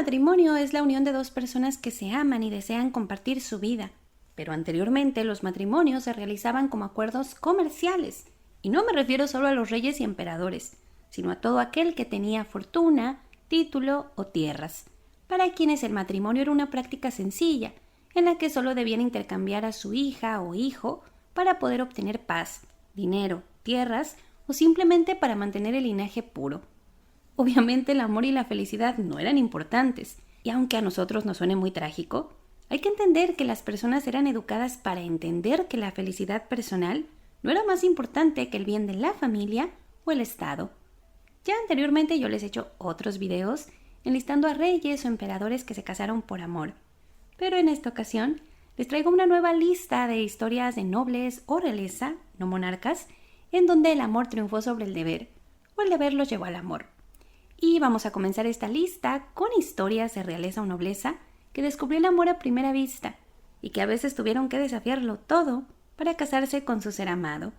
matrimonio es la unión de dos personas que se aman y desean compartir su vida, pero anteriormente los matrimonios se realizaban como acuerdos comerciales, y no me refiero solo a los reyes y emperadores, sino a todo aquel que tenía fortuna, título o tierras, para quienes el matrimonio era una práctica sencilla, en la que solo debían intercambiar a su hija o hijo para poder obtener paz, dinero, tierras o simplemente para mantener el linaje puro. Obviamente el amor y la felicidad no eran importantes, y aunque a nosotros nos suene muy trágico, hay que entender que las personas eran educadas para entender que la felicidad personal no era más importante que el bien de la familia o el Estado. Ya anteriormente yo les he hecho otros videos enlistando a reyes o emperadores que se casaron por amor, pero en esta ocasión les traigo una nueva lista de historias de nobles o realeza, no monarcas, en donde el amor triunfó sobre el deber, o el deber los llevó al amor. Y vamos a comenzar esta lista con historias de realeza o nobleza que descubrió el amor a primera vista y que a veces tuvieron que desafiarlo todo para casarse con su ser amado.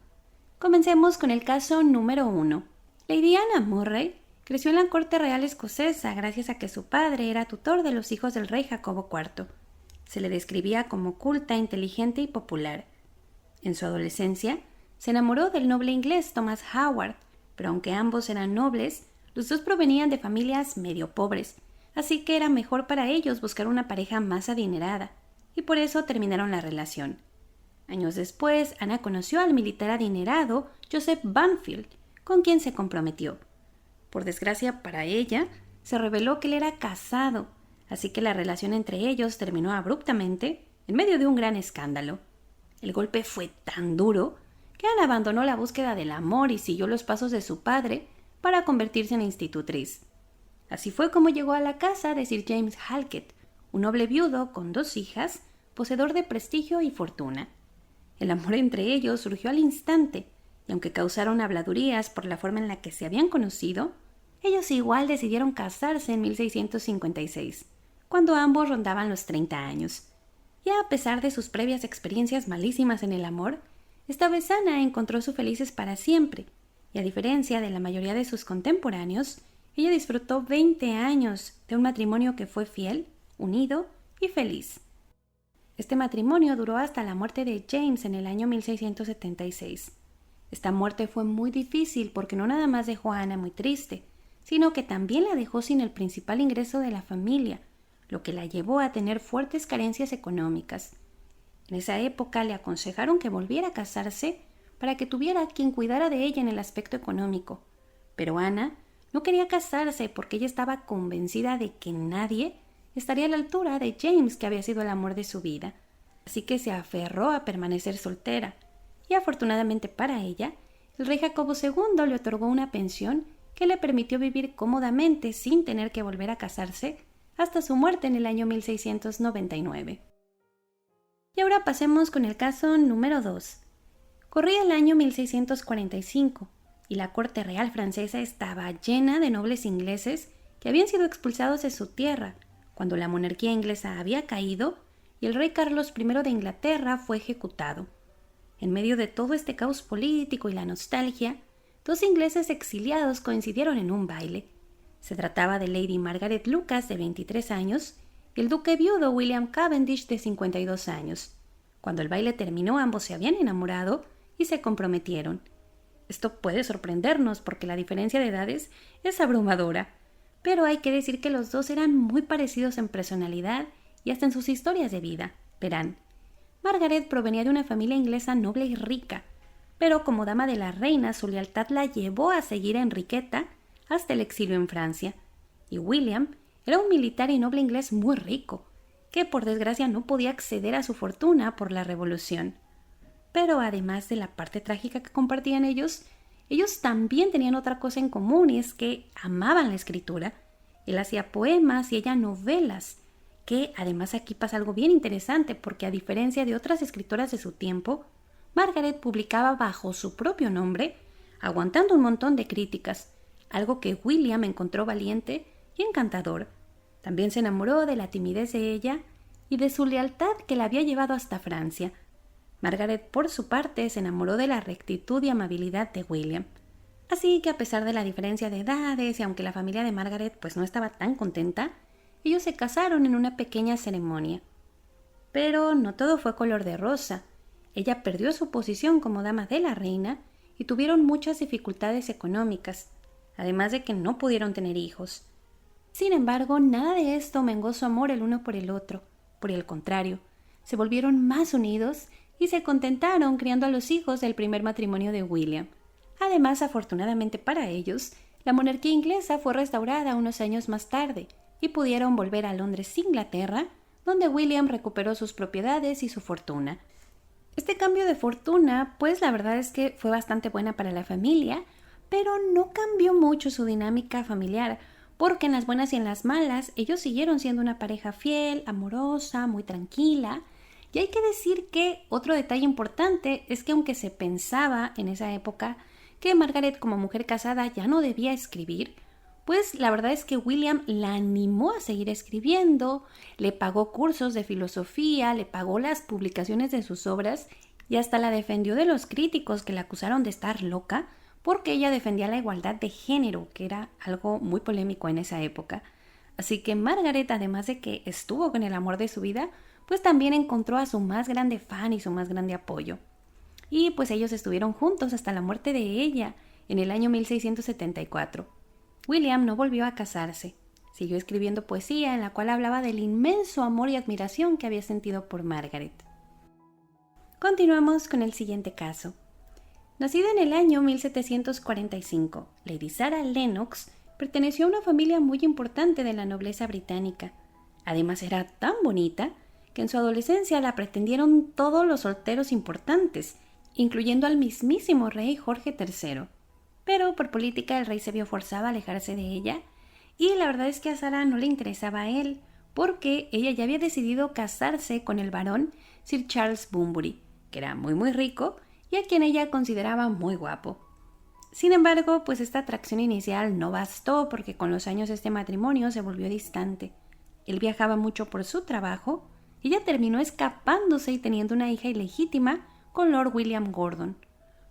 Comencemos con el caso número 1. Lady Anna Murray creció en la corte real escocesa gracias a que su padre era tutor de los hijos del rey Jacobo IV. Se le describía como culta, inteligente y popular. En su adolescencia, se enamoró del noble inglés Thomas Howard, pero aunque ambos eran nobles, los dos provenían de familias medio pobres, así que era mejor para ellos buscar una pareja más adinerada, y por eso terminaron la relación. Años después, Ana conoció al militar adinerado Joseph Banfield, con quien se comprometió. Por desgracia para ella, se reveló que él era casado, así que la relación entre ellos terminó abruptamente en medio de un gran escándalo. El golpe fue tan duro que Ana abandonó la búsqueda del amor y siguió los pasos de su padre para convertirse en institutriz. Así fue como llegó a la casa de Sir James Halket, un noble viudo con 2 hijas, poseedor de prestigio y fortuna. El amor entre ellos surgió al instante, y aunque causaron habladurías por la forma en la que se habían conocido, ellos igual decidieron casarse en 1656, cuando ambos rondaban los 30 años. Y a pesar de sus previas experiencias malísimas en el amor, esta vez Ana encontró su felices para siempre, y a diferencia de la mayoría de sus contemporáneos, ella disfrutó 20 años de un matrimonio que fue fiel, unido y feliz. Este matrimonio duró hasta la muerte de James en el año 1676. Esta muerte fue muy difícil porque no nada más dejó a Ana muy triste, sino que también la dejó sin el principal ingreso de la familia, lo que la llevó a tener fuertes carencias económicas. En esa época le aconsejaron que volviera a casarse para que tuviera quien cuidara de ella en el aspecto económico. Pero Ana no quería casarse porque ella estaba convencida de que nadie estaría a la altura de James, que había sido el amor de su vida. Así que se aferró a permanecer soltera. Y afortunadamente para ella, el rey Jacobo II le otorgó una pensión que le permitió vivir cómodamente sin tener que volver a casarse hasta su muerte en el año 1699. Y ahora pasemos con el caso número 2. Corría el año 1645 y la corte real francesa estaba llena de nobles ingleses que habían sido expulsados de su tierra cuando la monarquía inglesa había caído y el rey Carlos I de Inglaterra fue ejecutado. En medio de todo este caos político y la nostalgia, 2 ingleses exiliados coincidieron en un baile. Se trataba de Lady Margaret Lucas, de 23 años, y el duque viudo William Cavendish, de 52 años. Cuando el baile terminó, ambos se habían enamorado y se comprometieron. Esto puede sorprendernos porque la diferencia de edades es abrumadora, pero hay que decir que los dos eran muy parecidos en personalidad y hasta en sus historias de vida. Verán, Margaret provenía de una familia inglesa noble y rica, pero como dama de la reina su lealtad la llevó a seguir a Enriqueta hasta el exilio en Francia, y William era un militar y noble inglés muy rico, que por desgracia no podía acceder a su fortuna por la revolución. Pero además de la parte trágica que compartían ellos también tenían otra cosa en común, y es que amaban la escritura. Él hacía poemas y ella novelas, que además aquí pasa algo bien interesante porque a diferencia de otras escritoras de su tiempo, Margaret publicaba bajo su propio nombre, aguantando un montón de críticas, algo que William encontró valiente y encantador. También se enamoró de la timidez de ella y de su lealtad que la había llevado hasta Francia. Margaret, por su parte, se enamoró de la rectitud y amabilidad de William. Así que a pesar de la diferencia de edades y aunque la familia de Margaret no estaba tan contenta, ellos se casaron en una pequeña ceremonia. Pero no todo fue color de rosa. Ella perdió su posición como dama de la reina y tuvieron muchas dificultades económicas, además de que no pudieron tener hijos. Sin embargo, nada de esto mengó su amor el uno por el otro. Por el contrario, se volvieron más unidos y se contentaron criando a los hijos del primer matrimonio de William. Además, afortunadamente para ellos, la monarquía inglesa fue restaurada unos años más tarde y pudieron volver a Londres, Inglaterra, donde William recuperó sus propiedades y su fortuna. Este cambio de fortuna, pues la verdad es que fue bastante buena para la familia, pero no cambió mucho su dinámica familiar, porque en las buenas y en las malas ellos siguieron siendo una pareja fiel, amorosa, muy tranquila. Y hay que decir que otro detalle importante es que aunque se pensaba en esa época que Margaret como mujer casada ya no debía escribir, pues la verdad es que William la animó a seguir escribiendo, le pagó cursos de filosofía, le pagó las publicaciones de sus obras y hasta la defendió de los críticos que la acusaron de estar loca porque ella defendía la igualdad de género, que era algo muy polémico en esa época. Así que Margaret, además de que estuvo con el amor de su vida, pues también encontró a su más grande fan y su más grande apoyo. Y pues ellos estuvieron juntos hasta la muerte de ella en el año 1674. William no volvió a casarse. Siguió escribiendo poesía en la cual hablaba del inmenso amor y admiración que había sentido por Margaret. Continuamos con el siguiente caso. Nacida en el año 1745, Lady Sarah Lennox perteneció a una familia muy importante de la nobleza británica. Además era tan bonita que en su adolescencia la pretendieron todos los solteros importantes, incluyendo al mismísimo rey Jorge III. Pero por política el rey se vio forzado a alejarse de ella y la verdad es que a Sarah no le interesaba a él porque ella ya había decidido casarse con el barón Sir Charles Bunbury, que era muy rico y a quien ella consideraba muy guapo. Sin embargo, pues esta atracción inicial no bastó porque con los años este matrimonio se volvió distante. Él viajaba mucho por su trabajo y ella terminó escapándose y teniendo una hija ilegítima con Lord William Gordon.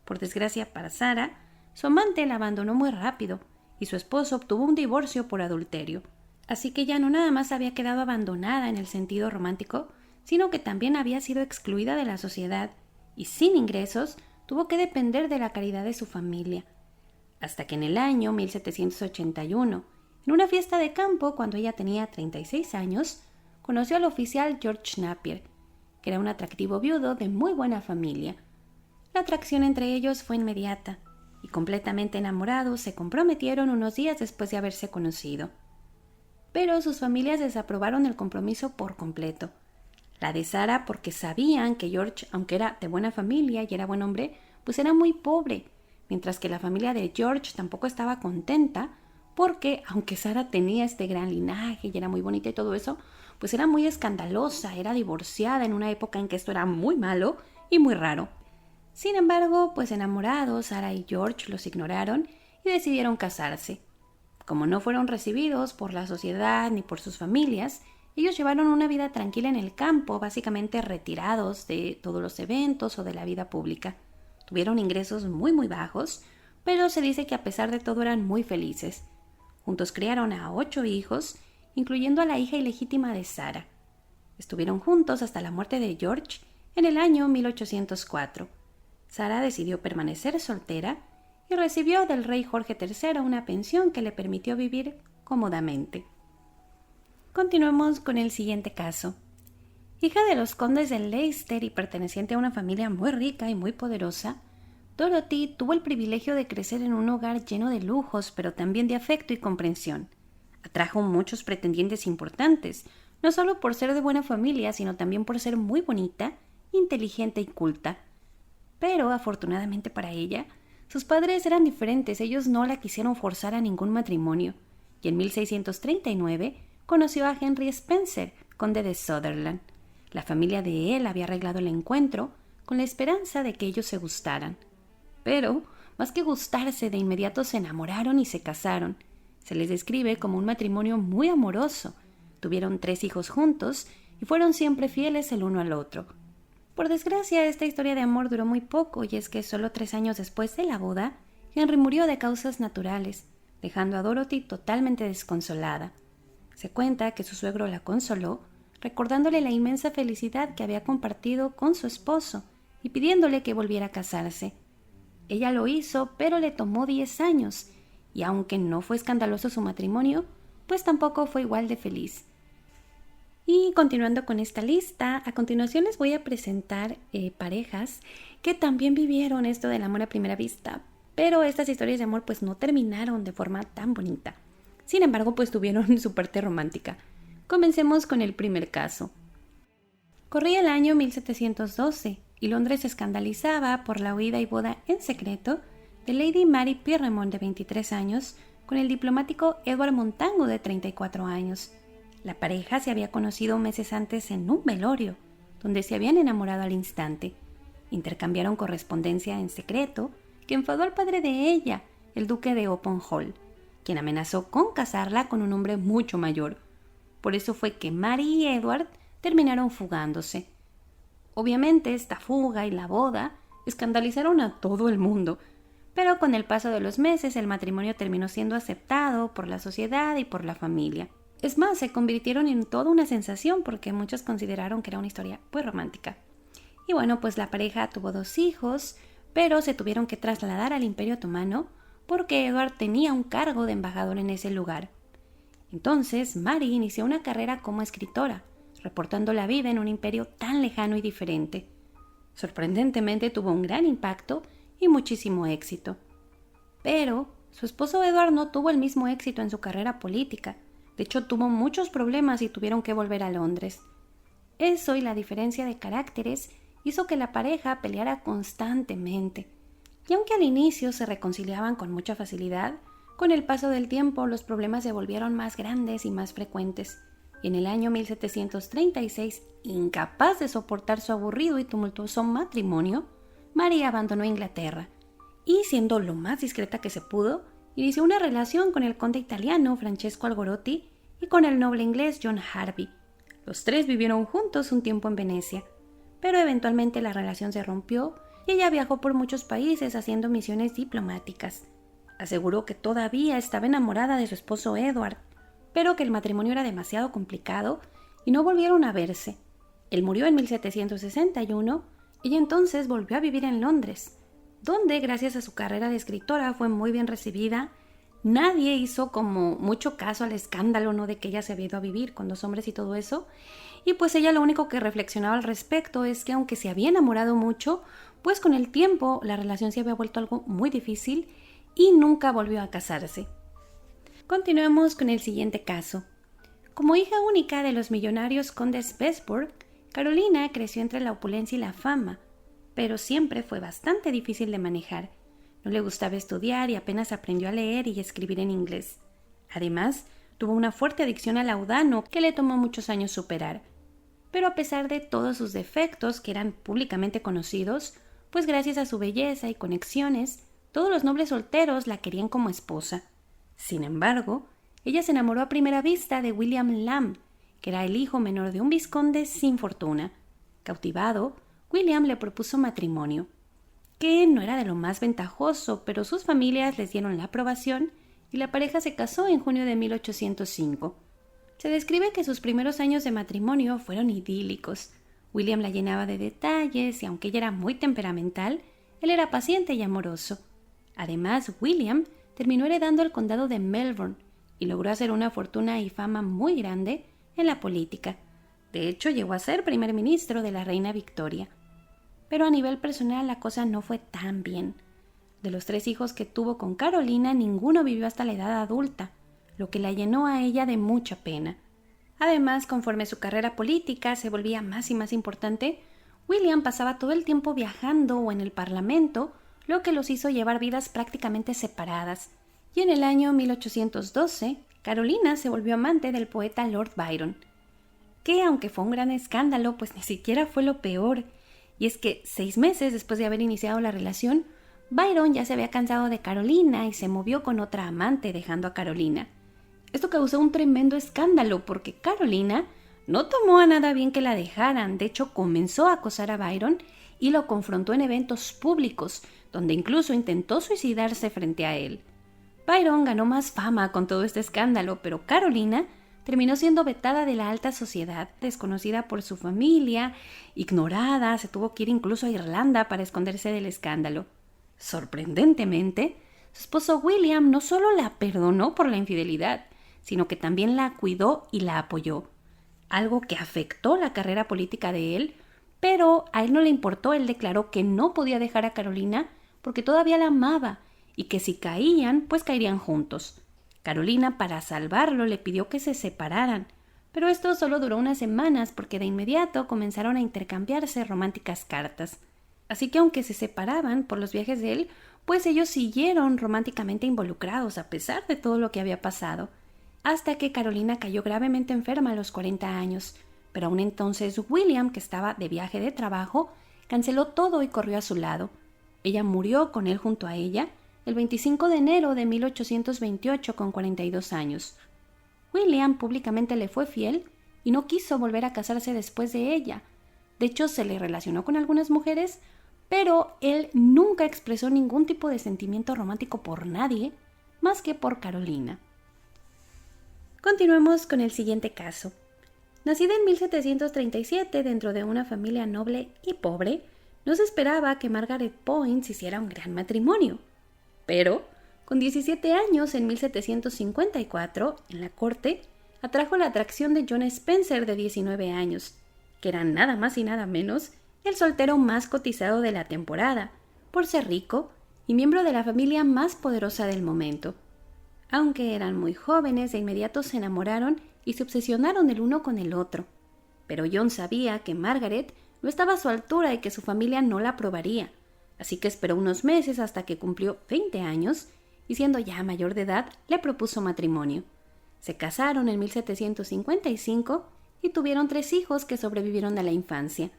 Por desgracia para Sarah, su amante la abandonó muy rápido y su esposo obtuvo un divorcio por adulterio. Así que ya no nada más había quedado abandonada en el sentido romántico, sino que también había sido excluida de la sociedad y sin ingresos tuvo que depender de la caridad de su familia. Hasta que en el año 1781, en una fiesta de campo cuando ella tenía 36 años, conoció al oficial George Napier, que era un atractivo viudo de muy buena familia. La atracción entre ellos fue inmediata y completamente enamorados se comprometieron unos días después de haberse conocido. Pero sus familias desaprobaron el compromiso por completo. La de Sarah porque sabían que George, aunque era de buena familia y era buen hombre, pues era muy pobre, mientras que la familia de George tampoco estaba contenta porque, aunque Sarah tenía este gran linaje y era muy bonita y todo eso, pues era muy escandalosa, era divorciada en una época en que esto era muy malo y muy raro. Sin embargo, pues enamorados, Sarah y George los ignoraron y decidieron casarse. Como no fueron recibidos por la sociedad ni por sus familias, ellos llevaron una vida tranquila en el campo, básicamente retirados de todos los eventos o de la vida pública. Tuvieron ingresos muy bajos, pero se dice que a pesar de todo eran muy felices. Juntos criaron a 8 hijos, incluyendo a la hija ilegítima de Sarah. Estuvieron juntos hasta la muerte de George en el año 1804. Sarah decidió permanecer soltera y recibió del rey Jorge III una pensión que le permitió vivir cómodamente. Continuemos con el siguiente caso. Hija de los condes de Leicester y perteneciente a una familia muy rica y muy poderosa, Dorothy tuvo el privilegio de crecer en un hogar lleno de lujos, pero también de afecto y comprensión. Atrajo muchos pretendientes importantes, no solo por ser de buena familia, sino también por ser muy bonita, inteligente y culta. Pero, afortunadamente para ella, sus padres eran diferentes, ellos no la quisieron forzar a ningún matrimonio, y en 1639 conoció a Henry Spencer, conde de Sutherland. La familia de él había arreglado el encuentro con la esperanza de que ellos se gustaran. Pero, más que gustarse, de inmediato se enamoraron y se casaron. Se les describe como un matrimonio muy amoroso. Tuvieron 3 hijos juntos y fueron siempre fieles el uno al otro. Por desgracia, esta historia de amor duró muy poco y es que solo 3 años después de la boda, Henry murió de causas naturales, dejando a Dorothy totalmente desconsolada. Se cuenta que su suegro la consoló, recordándole la inmensa felicidad que había compartido con su esposo y pidiéndole que volviera a casarse. Ella lo hizo, pero le tomó 10 años, y aunque no fue escandaloso su matrimonio, pues tampoco fue igual de feliz. Y continuando con esta lista, a continuación les voy a presentar parejas que también vivieron esto del amor a primera vista, pero estas historias de amor pues no terminaron de forma tan bonita. Sin embargo, pues tuvieron su parte romántica. Comencemos con el primer caso. Corría el año 1712 y Londres se escandalizaba por la huida y boda en secreto de Lady Mary Pierremont de 23 años con el diplomático Edward Montagu de 34 años. La pareja se había conocido meses antes en un velorio, donde se habían enamorado al instante. Intercambiaron correspondencia en secreto que enfadó al padre de ella, el duque de Open Hall, quien amenazó con casarla con un hombre mucho mayor. Por eso fue que Mary y Edward terminaron fugándose. Obviamente esta fuga y la boda escandalizaron a todo el mundo, pero con el paso de los meses el matrimonio terminó siendo aceptado por la sociedad y por la familia. Es más, se convirtieron en toda una sensación porque muchos consideraron que era una historia pues romántica. Y bueno, pues la pareja tuvo 2 hijos, pero se tuvieron que trasladar al Imperio Otomano porque Edward tenía un cargo de embajador en ese lugar. Entonces, Mary inició una carrera como escritora, reportando la vida en un imperio tan lejano y diferente. Sorprendentemente tuvo un gran impacto y muchísimo éxito. Pero su esposo Edward no tuvo el mismo éxito en su carrera política. De hecho, tuvo muchos problemas y tuvieron que volver a Londres. Eso y la diferencia de caracteres hizo que la pareja peleara constantemente. Y aunque al inicio se reconciliaban con mucha facilidad, con el paso del tiempo los problemas se volvieron más grandes y más frecuentes. Y en el año 1736, incapaz de soportar su aburrido y tumultuoso matrimonio, María abandonó Inglaterra y, siendo lo más discreta que se pudo, inició una relación con el conde italiano Francesco Algarotti y con el noble inglés John Harvey. Los 3 vivieron juntos un tiempo en Venecia, pero eventualmente la relación se rompió y ella viajó por muchos países haciendo misiones diplomáticas. Aseguró que todavía estaba enamorada de su esposo Edward, pero que el matrimonio era demasiado complicado y no volvieron a verse. Él murió en 1761 y ella entonces volvió a vivir en Londres, donde gracias a su carrera de escritora fue muy bien recibida. Nadie hizo como mucho caso al escándalo, ¿no?, de que ella se había ido a vivir con 2 hombres y todo eso. Y pues ella lo único que reflexionaba al respecto es que aunque se había enamorado mucho, pues con el tiempo la relación se había vuelto algo muy difícil y nunca volvió a casarse. Continuemos con el siguiente caso. Como hija única de los millonarios condes Besburg, Carolina creció entre la opulencia y la fama, pero siempre fue bastante difícil de manejar. No le gustaba estudiar y apenas aprendió a leer y escribir en inglés. Además, tuvo una fuerte adicción al laudano que le tomó muchos años superar. Pero a pesar de todos sus defectos, que eran públicamente conocidos, pues gracias a su belleza y conexiones, todos los nobles solteros la querían como esposa. Sin embargo, ella se enamoró a primera vista de William Lamb, que era el hijo menor de un vizconde sin fortuna. Cautivado, William le propuso matrimonio, que no era de lo más ventajoso, pero sus familias les dieron la aprobación y la pareja se casó en junio de 1805. Se describe que sus primeros años de matrimonio fueron idílicos. William la llenaba de detalles y aunque ella era muy temperamental, él era paciente y amoroso. Además, William terminó heredando el condado de Melbourne y logró hacer una fortuna y fama muy grande en la política. De hecho, llegó a ser primer ministro de la reina Victoria. Pero a nivel personal la cosa no fue tan bien. De los 3 hijos que tuvo con Carolina, ninguno vivió hasta la edad adulta, lo que la llenó a ella de mucha pena. Además, conforme su carrera política se volvía más y más importante, William pasaba todo el tiempo viajando o en el Parlamento, lo que los hizo llevar vidas prácticamente separadas. Y en el año 1812, Carolina se volvió amante del poeta Lord Byron, que aunque fue un gran escándalo, pues ni siquiera fue lo peor. Y es que 6 meses después de haber iniciado la relación, Byron ya se había cansado de Carolina y se movió con otra amante, dejando a Carolina. Esto causó un tremendo escándalo porque Carolina no tomó a nada bien que la dejaran. De hecho, comenzó a acosar a Byron y lo confrontó en eventos públicos, donde incluso intentó suicidarse frente a él. Byron ganó más fama con todo este escándalo, pero Carolina terminó siendo vetada de la alta sociedad, desconocida por su familia, ignorada, se tuvo que ir incluso a Irlanda para esconderse del escándalo. Sorprendentemente, su esposo William no solo la perdonó por la infidelidad, sino que también la cuidó y la apoyó, algo que afectó la carrera política de él, pero a él no le importó. Él declaró que no podía dejar a Carolina porque todavía la amaba y que si caían, pues caerían juntos. Carolina, para salvarlo, le pidió que se separaran, pero esto solo duró unas semanas porque de inmediato comenzaron a intercambiarse románticas cartas. Así que aunque se separaban por los viajes de él, pues ellos siguieron románticamente involucrados a pesar de todo lo que había pasado, hasta que Carolina cayó gravemente enferma a los 40 años, pero aún entonces William, que estaba de viaje de trabajo, canceló todo y corrió a su lado. Ella murió con él junto a ella el 25 de enero de 1828 con 42 años. William públicamente le fue fiel y no quiso volver a casarse después de ella. De hecho, se le relacionó con algunas mujeres, pero él nunca expresó ningún tipo de sentimiento romántico por nadie más que por Carolina. Continuemos con el siguiente caso. Nacida en 1737 dentro de una familia noble y pobre, no se esperaba que Margaret Poins hiciera un gran matrimonio. Pero, con 17 años, en 1754, en la corte, atrajo la atracción de John Spencer, de 19 años, que era nada más y nada menos el soltero más cotizado de la temporada, por ser rico y miembro de la familia más poderosa del momento. Aunque eran muy jóvenes, de inmediato se enamoraron y se obsesionaron el uno con el otro. Pero John sabía que Margaret no estaba a su altura y que su familia no la aprobaría, así que esperó unos meses hasta que cumplió 20 años y, siendo ya mayor de edad, le propuso matrimonio. Se casaron en 1755 y tuvieron 3 hijos que sobrevivieron a la infancia.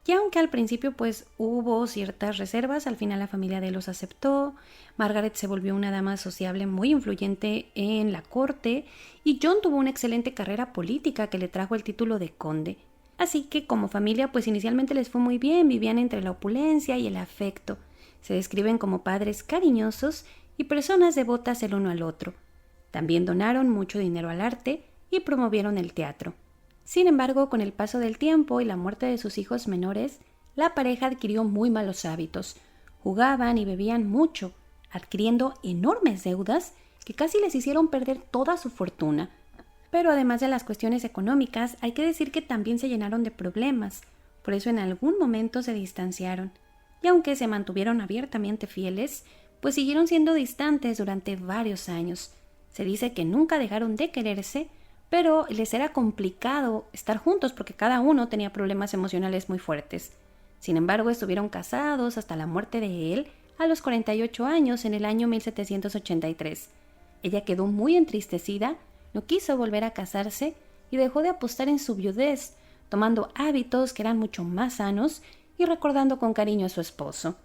Y aunque al principio pues hubo ciertas reservas, al final la familia de él los aceptó. Margaret se volvió una dama sociable muy influyente en la corte y John tuvo una excelente carrera política que le trajo el título de conde. Así que como familia pues inicialmente les fue muy bien, vivían entre la opulencia y el afecto. Se describen como padres cariñosos y personas devotas el uno al otro. También donaron mucho dinero al arte y promovieron el teatro. Sin embargo, con el paso del tiempo y la muerte de sus hijos menores, la pareja adquirió muy malos hábitos. Jugaban y bebían mucho, adquiriendo enormes deudas que casi les hicieron perder toda su fortuna. Pero además de las cuestiones económicas, hay que decir que también se llenaron de problemas. Por eso en algún momento se distanciaron. Y aunque se mantuvieron abiertamente fieles, pues siguieron siendo distantes durante varios años. Se dice que nunca dejaron de quererse, pero les era complicado estar juntos porque cada uno tenía problemas emocionales muy fuertes. Sin embargo, estuvieron casados hasta la muerte de él a los 48 años en el año 1783. Ella quedó muy entristecida, no quiso volver a casarse y dejó de apostar en su viudez, tomando hábitos que eran mucho más sanos y recordando con cariño a su esposo.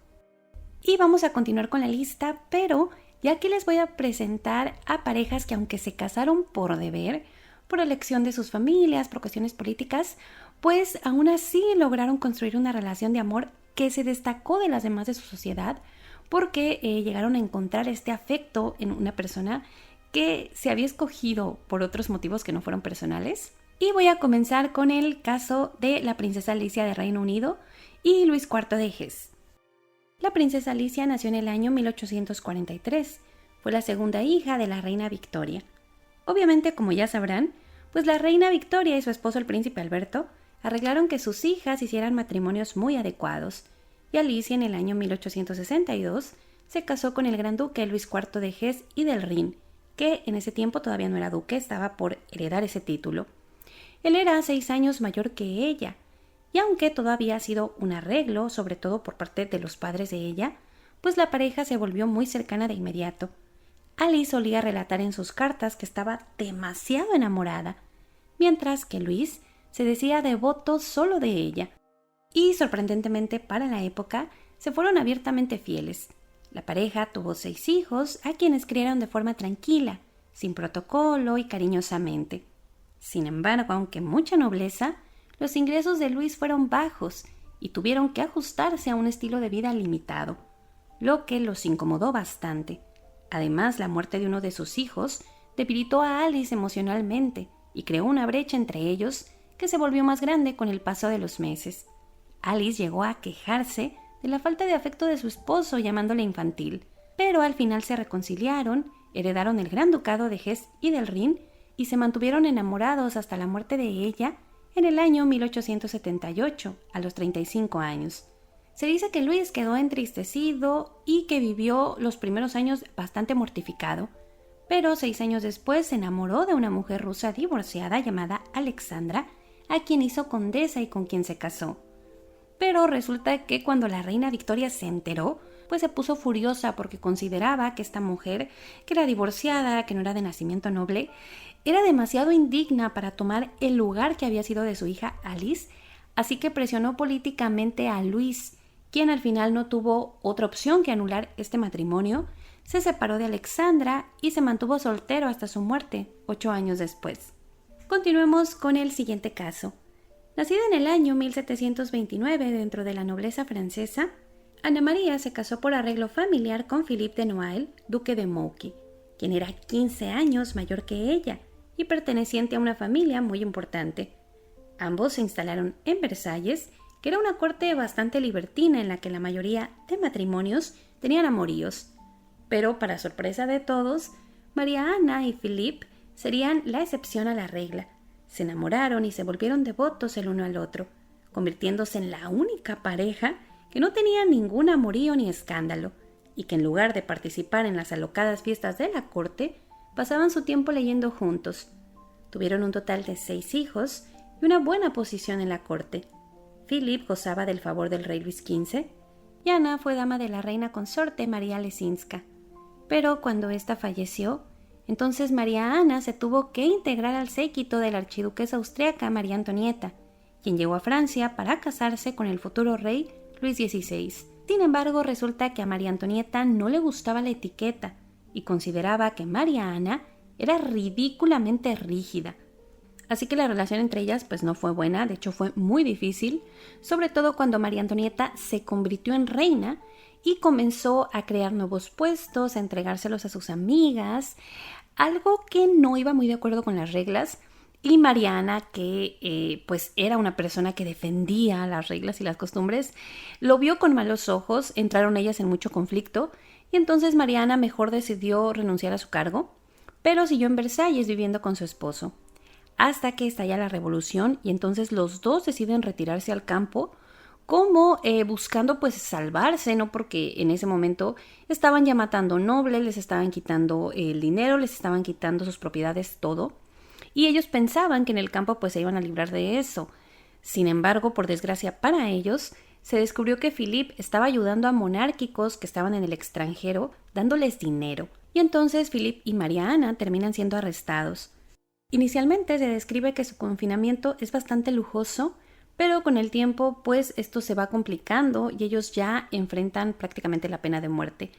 Y vamos a continuar con la lista, pero ya que les voy a presentar a parejas que, aunque se casaron por deber, por elección de sus familias, por cuestiones políticas, pues aún así lograron construir una relación de amor que se destacó de las demás de su sociedad porque llegaron a encontrar este afecto en una persona que se había escogido por otros motivos que no fueron personales. Y voy a comenzar con el caso de la princesa Alicia de Reino Unido y Luis IV de Hesse. La princesa Alicia nació en el año 1843. Fue la segunda hija de la reina Victoria. Obviamente, como ya sabrán, pues la reina Victoria y su esposo el príncipe Alberto arreglaron que sus hijas hicieran matrimonios muy adecuados, y Alicia en el año 1862 se casó con el gran duque Luis IV de Hesse y del Rin, que en ese tiempo todavía no era duque, estaba por heredar ese título. Él era 6 años mayor que ella, y aunque todo había sido un arreglo, sobre todo por parte de los padres de ella, pues la pareja se volvió muy cercana de inmediato. Alice solía relatar en sus cartas que estaba demasiado enamorada, mientras que Luis se decía devoto solo de ella. Y sorprendentemente para la época, se fueron abiertamente fieles. La pareja tuvo 6 hijos, a quienes criaron de forma tranquila, sin protocolo y cariñosamente. Sin embargo, aunque mucha nobleza, los ingresos de Luis fueron bajos y tuvieron que ajustarse a un estilo de vida limitado, lo que los incomodó bastante. Además, la muerte de uno de sus hijos debilitó a Alice emocionalmente y creó una brecha entre ellos que se volvió más grande con el paso de los meses. Alice llegó a quejarse de la falta de afecto de su esposo, llamándole infantil, pero al final se reconciliaron, heredaron el Gran Ducado de Hesse y del Rin y se mantuvieron enamorados hasta la muerte de ella en el año 1878, a los 35 años. Se dice que Luis quedó entristecido y que vivió los primeros años bastante mortificado, pero 6 años después se enamoró de una mujer rusa divorciada llamada Alexandra, a quien hizo condesa y con quien se casó. Pero resulta que cuando la reina Victoria se enteró, pues se puso furiosa porque consideraba que esta mujer, que era divorciada, que no era de nacimiento noble, era demasiado indigna para tomar el lugar que había sido de su hija Alice, así que presionó políticamente a Luis, quien al final no tuvo otra opción que anular este matrimonio, se separó de Alexandra y se mantuvo soltero hasta su muerte, 8 años después. Continuemos con el siguiente caso. Nacida en el año 1729 dentro de la nobleza francesa, Ana María se casó por arreglo familiar con Philippe de Noailles, duque de Mouquet, quien era 15 años mayor que ella y perteneciente a una familia muy importante. Ambos se instalaron en Versalles, que era una corte bastante libertina en la que la mayoría de matrimonios tenían amoríos. Pero, para sorpresa de todos, María Ana y Philippe serían la excepción a la regla. Se enamoraron y se volvieron devotos el uno al otro, convirtiéndose en la única pareja que no tenía ningún amorío ni escándalo, y que en lugar de participar en las alocadas fiestas de la corte, pasaban su tiempo leyendo juntos. Tuvieron un total de 6 hijos y una buena posición en la corte. Philip gozaba del favor del rey Luis XV y Ana fue dama de la reina consorte María Lesinska. Pero cuando ésta falleció, entonces María Ana se tuvo que integrar al séquito de la archiduquesa austriaca María Antonieta, quien llegó a Francia para casarse con el futuro rey Luis XVI. Sin embargo, resulta que a María Antonieta no le gustaba la etiqueta y consideraba que María Ana era ridículamente rígida. Así que la relación entre ellas pues no fue buena, de hecho fue muy difícil, sobre todo cuando María Antonieta se convirtió en reina y comenzó a crear nuevos puestos, a entregárselos a sus amigas, algo que no iba muy de acuerdo con las reglas. Y Mariana, que pues era una persona que defendía las reglas y las costumbres, lo vio con malos ojos, entraron ellas en mucho conflicto y entonces Mariana mejor decidió renunciar a su cargo, pero siguió en Versalles viviendo con su esposo, hasta que estalla la revolución y entonces los dos deciden retirarse al campo como buscando pues salvarse, ¿no? Porque en ese momento estaban ya matando nobles, les estaban quitando el dinero, les estaban quitando sus propiedades, todo. Y ellos pensaban que en el campo pues se iban a librar de eso. Sin embargo, por desgracia para ellos, se descubrió que Philippe estaba ayudando a monárquicos que estaban en el extranjero, dándoles dinero. Y entonces Philippe y María Ana terminan siendo arrestados. Inicialmente se describe que su confinamiento es bastante lujoso, pero con el tiempo pues esto se va complicando y ellos ya enfrentan prácticamente la pena de muerte.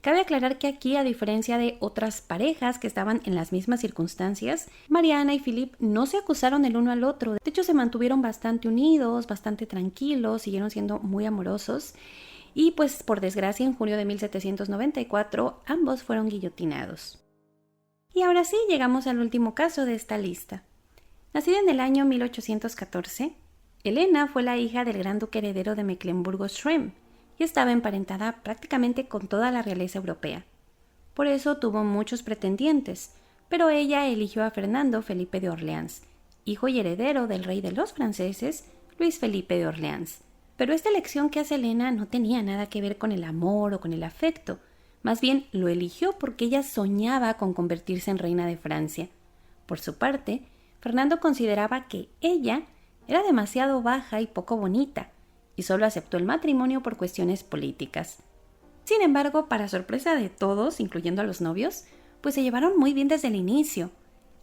Cabe aclarar que aquí, a diferencia de otras parejas que estaban en las mismas circunstancias, María Ana y Philippe no se acusaron el uno al otro. De hecho, se mantuvieron bastante unidos, bastante tranquilos, siguieron siendo muy amorosos. Y pues, por desgracia, en junio de 1794, ambos fueron guillotinados. Y ahora sí, llegamos al último caso de esta lista. Nacida en el año 1814, Elena fue la hija del gran duque heredero de Mecklemburgo-Schwerin, y estaba emparentada prácticamente con toda la realeza europea. Por eso tuvo muchos pretendientes, pero ella eligió a Fernando Felipe de Orleans, hijo y heredero del rey de los franceses, Luis Felipe de Orleans. Pero esta elección que hace Elena no tenía nada que ver con el amor o con el afecto, más bien lo eligió porque ella soñaba con convertirse en reina de Francia. Por su parte, Fernando consideraba que ella era demasiado baja y poco bonita, y solo aceptó el matrimonio por cuestiones políticas. Sin embargo, para sorpresa de todos, incluyendo a los novios, pues se llevaron muy bien desde el inicio.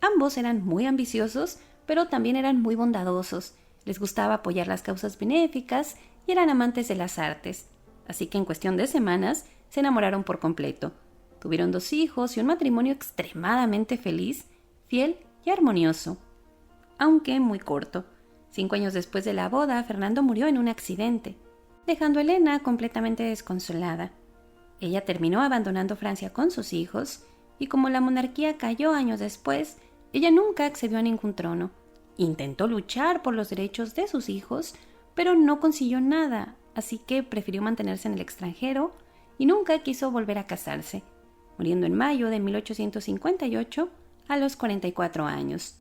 Ambos eran muy ambiciosos, pero también eran muy bondadosos. Les gustaba apoyar las causas benéficas y eran amantes de las artes. Así que en cuestión de semanas se enamoraron por completo. Tuvieron 2 hijos y un matrimonio extremadamente feliz, fiel y armonioso. Aunque muy corto. 5 años después de la boda, Fernando murió en un accidente, dejando a Elena completamente desconsolada. Ella terminó abandonando Francia con sus hijos, y como la monarquía cayó años después, ella nunca accedió a ningún trono. Intentó luchar por los derechos de sus hijos, pero no consiguió nada, así que prefirió mantenerse en el extranjero y nunca quiso volver a casarse, muriendo en mayo de 1858 a los 44 años.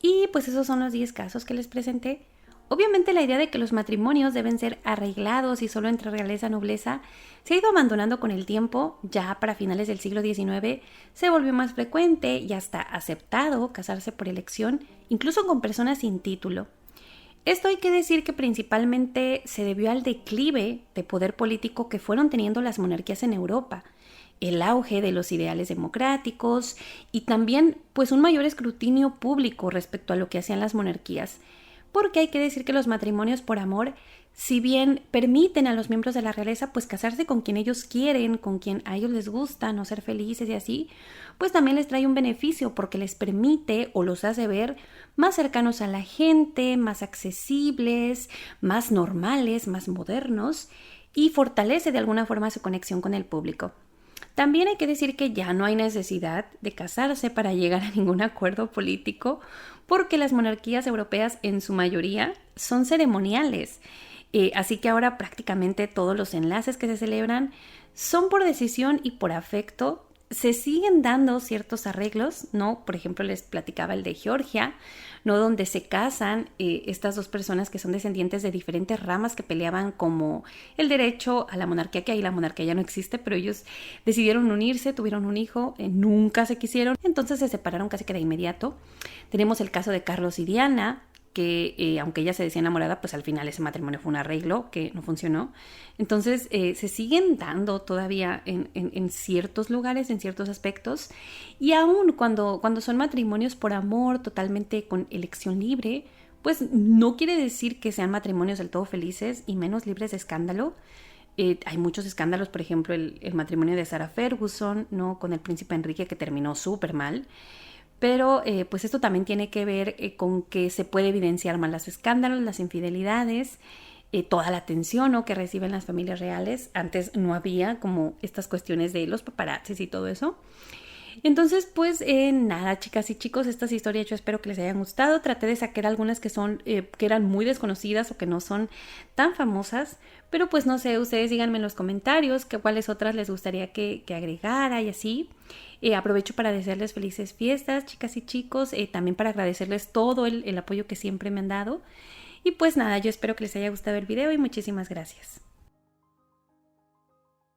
Y pues esos son los 10 casos que les presenté. Obviamente la idea de que los matrimonios deben ser arreglados y solo entre realeza y nobleza se ha ido abandonando con el tiempo. Ya para finales del siglo XIX se volvió más frecuente y hasta aceptado casarse por elección, incluso con personas sin título. Esto hay que decir que principalmente se debió al declive de poder político que fueron teniendo las monarquías en Europa, el auge de los ideales democráticos y también pues un mayor escrutinio público respecto a lo que hacían las monarquías. Porque hay que decir que los matrimonios por amor, si bien permiten a los miembros de la realeza pues casarse con quien ellos quieren, con quien a ellos les gusta, no ser felices y así, pues también les trae un beneficio porque les permite o los hace ver más cercanos a la gente, más accesibles, más normales, más modernos y fortalece de alguna forma su conexión con el público. También hay que decir que ya no hay necesidad de casarse para llegar a ningún acuerdo político, porque las monarquías europeas en su mayoría son ceremoniales. Así que ahora prácticamente todos los enlaces que se celebran son por decisión y por afecto. Se siguen dando ciertos arreglos, ¿no? Por ejemplo, les platicaba el de Georgia, ¿no? Donde se casan estas dos personas que son descendientes de diferentes ramas que peleaban como el derecho a la monarquía, que ahí la monarquía ya no existe, pero ellos decidieron unirse, tuvieron un hijo, nunca se quisieron, entonces se separaron casi que de inmediato. Tenemos el caso de Carlos y Diana, que aunque ella se decía enamorada, pues al final ese matrimonio fue un arreglo que no funcionó. Entonces se siguen dando todavía en ciertos lugares, en ciertos aspectos, y aún cuando son matrimonios por amor, totalmente con elección libre, pues no quiere decir que sean matrimonios del todo felices y menos libres de escándalo. Hay muchos escándalos, por ejemplo, el matrimonio de Sarah Ferguson, ¿no? Con el príncipe Enrique, que terminó súper mal. Pero pues esto también tiene que ver con que se puede evidenciar más los escándalos, las infidelidades, toda la atención, ¿no?, que reciben las familias reales. Antes no había como estas cuestiones de los paparazzis y todo eso. Entonces, pues nada, chicas y chicos, estas historias yo espero que les hayan gustado. Traté de sacar algunas que eran muy desconocidas o que no son tan famosas, pero pues no sé, ustedes díganme en los comentarios cuáles otras les gustaría que agregara y así. Aprovecho para desearles felices fiestas, chicas y chicos, también para agradecerles todo el apoyo que siempre me han dado. Y pues nada, yo espero que les haya gustado el video y muchísimas gracias.